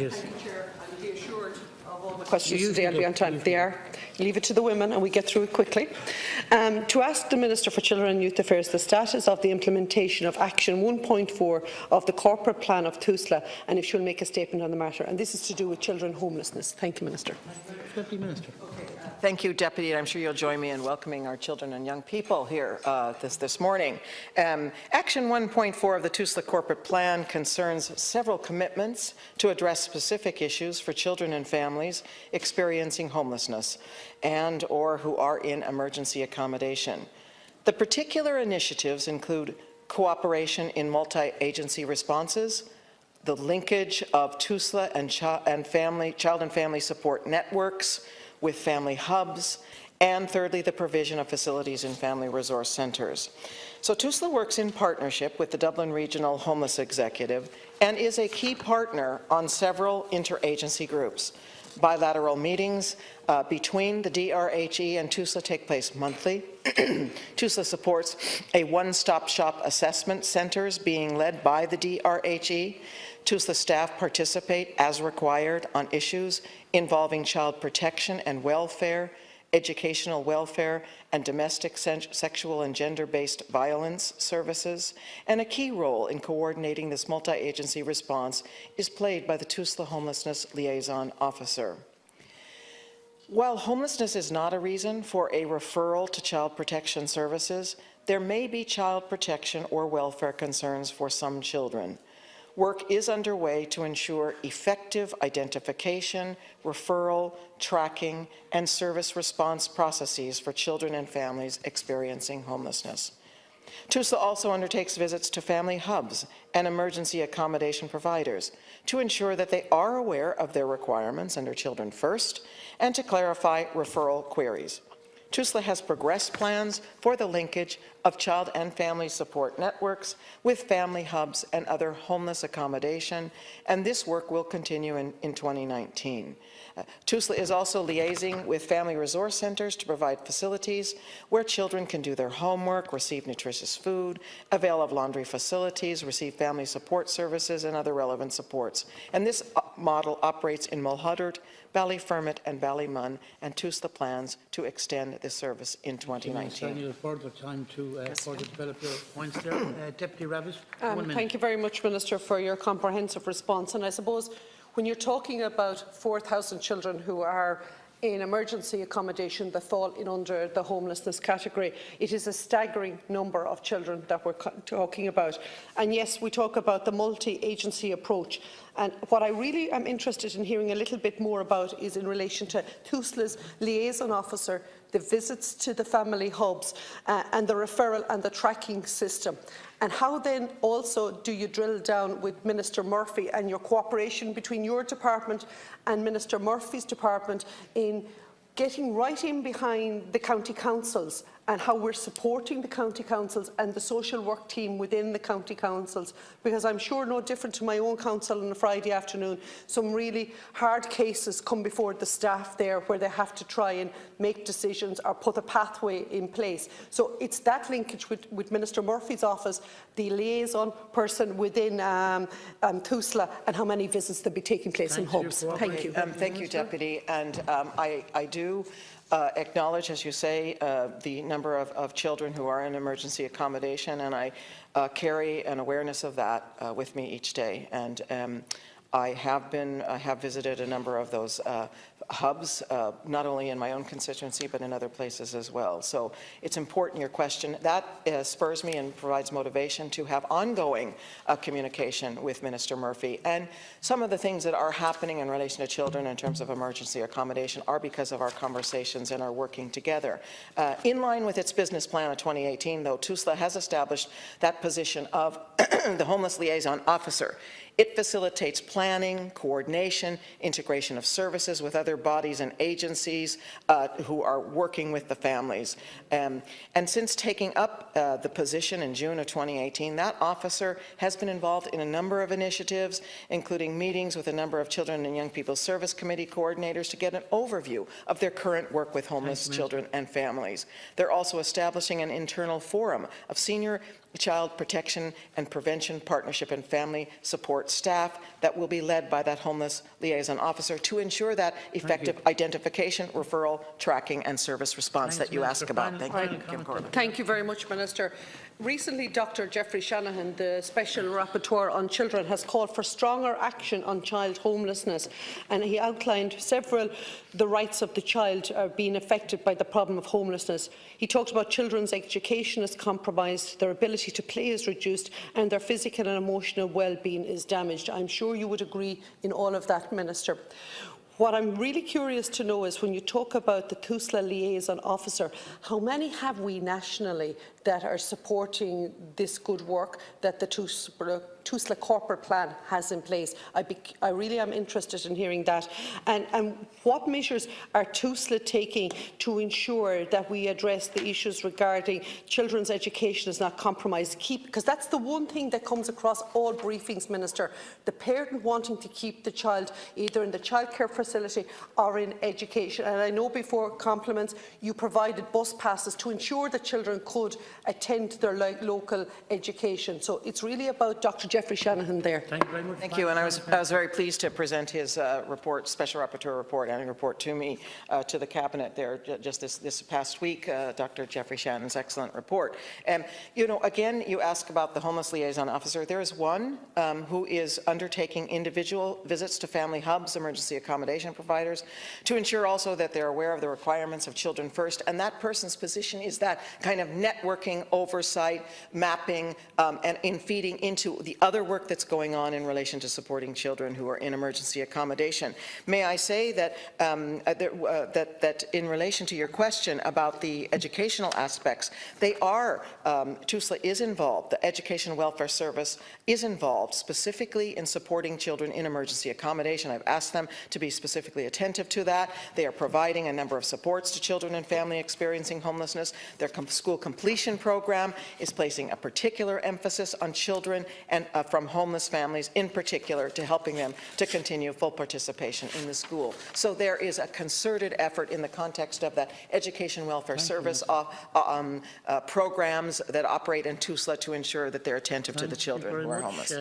Yes. Thank you, Chair. And be assured of all the questions today I'll be on time. They are. Leave it to the women and we get through it quickly. To ask the Minister for Children and Youth Affairs the status of the implementation of Action 1.4 of the corporate plan of Tusla and if she'll make a statement on the matter. And this is to do with children homelessness. Thank you, Minister. Deputy Minister. Thank you, Deputy, and I'm sure you'll join me in welcoming our children and young people here this morning. Action 1.4 of the Tusla Corporate Plan concerns several commitments to address specific issues for children and families experiencing homelessness and or who are in emergency accommodation. The particular initiatives include cooperation in multi-agency responses, the linkage of Tusla and child and family support networks with family hubs, and thirdly, the provision of facilities in family resource centres. So Tusla works in partnership with the Dublin Regional Homeless Executive and is a key partner on several interagency groups. Bilateral meetings between the DRHE and Tusla take place monthly. Tusla supports a one-stop shop assessment centres being led by the DRHE. Tusla staff participate as required on issues involving child protection and welfare, educational welfare, and domestic sexual and gender-based violence services, and a key role in coordinating this multi-agency response is played by the Tusla Homelessness Liaison Officer. While homelessness is not a reason for a referral to child protection services, there may be child protection or welfare concerns for some children. Work is underway to ensure effective identification, referral, tracking, and service response processes for children and families experiencing homelessness. Tusla also undertakes visits to family hubs and emergency accommodation providers to ensure that they are aware of their requirements under Children First and to clarify referral queries. Tusla has progressed plans for the linkage of child and family support networks with family hubs and other homeless accommodation, and this work will continue in 2019. Tusla is also liaising with family resource centres to provide facilities where children can do their homework, receive nutritious food, avail of laundry facilities, receive family support services and other relevant supports. And this model operates in Mulhuddart, Ballyfermot and Ballymun, and Tusla plans to extend this service in 2019. I need further time to further develop your points there. Deputy Rabbitte, 1 minute. Thank you very much, Minister, for your comprehensive response. And I suppose when you're talking about 4,000 children who are in emergency accommodation that fall in under the homelessness category, it is a staggering number of children that we're talking about. And yes, we talk about the multi-agency approach. And what I really am interested in hearing a little bit more about is in relation to Tusla's liaison officer, the visits to the family hubs and the referral and the tracking system. And how then also do you drill down with Minister Murphy and your cooperation between your department and Minister Murphy's department in getting right in behind the county councils and how we're supporting the county councils and the social work team within the county councils, because I'm sure no different to my own council on a Friday afternoon, some really hard cases come before the staff there where they have to try and make decisions or put a pathway in place. So it's that linkage with Minister Murphy's office, the liaison person within Tusla, and how many visits they'll be taking place in hubs. Thank you. Thank you, Deputy. And I do acknowledge, as you say, the number of children who are in emergency accommodation, and I carry an awareness of that with me each day. And I have visited a number of those hubs, not only in my own constituency, but in other places as well. So it's important, your question. That spurs me and provides motivation to have ongoing communication with Minister Murphy. And some of the things that are happening in relation to children in terms of emergency accommodation are because of our conversations and our working together. In line with its business plan of 2018, though, Tusla has established that position of the Homeless Liaison Officer. It facilitates planning, coordination, integration of services with other bodies and agencies who are working with the families. And since taking up the position in June of 2018, that officer has been involved in a number of initiatives, including meetings with a number of Children and Young People's Service Committee coordinators to get an overview of their current work with homeless children and families. They're also establishing an internal forum of senior child protection and prevention partnership and family support staff that will be led by that homeless liaison officer to ensure that effective identification, referral, tracking and service response that you ask about. Thank you, Kim Corbett. Thank you very much, Minister. Recently, Dr. Jeffrey Shanahan, the Special Rapporteur on Children, has called for stronger action on child homelessness, and he outlined the rights of the child being affected by the problem of homelessness. He talked about children's education is compromised, their ability to play is reduced, and their physical and emotional well-being is damaged. I'm sure you would agree in all of that, Minister. What I'm really curious to know is, when you talk about the Tusla liaison officer, how many have we nationally that are supporting this good work that the Tusla corporate plan has in place? I really am interested in hearing that. And what measures are Tusla taking to ensure that we address the issues regarding children's education is not compromised? Because that's the one thing that comes across all briefings, Minister, the parent wanting to keep the child either in the childcare facility or in education. And I know before compliments you provided bus passes to ensure that children could attend their local education. So it's really about Dr. Jeffrey Shanahan there. Thank you very much. Thank you, and I was very pleased to present his report, Special Rapporteur report, and report to me, to the Cabinet there just this past week, Dr. Jeffrey Shannon's excellent report. You know, again, you ask about the homeless liaison officer. There is one who is undertaking individual visits to family hubs, emergency accommodation providers, to ensure also that they're aware of the requirements of Children First, and that person's position is that kind of networking, oversight, mapping, and in feeding into the other work that's going on in relation to supporting children who are in emergency accommodation. May I say that that in relation to your question about the educational aspects, they are, Tusla is involved, the Education Welfare Service is involved specifically in supporting children in emergency accommodation. I've asked them to be specifically attentive to that. They are providing a number of supports to children and family experiencing homelessness. Their school completion program is placing a particular emphasis on children and from homeless families in particular, to helping them to continue full participation in the school. So there is a concerted effort in the context of that Education Welfare Service programs that operate in Tusla to ensure that they're attentive to the children who are homeless.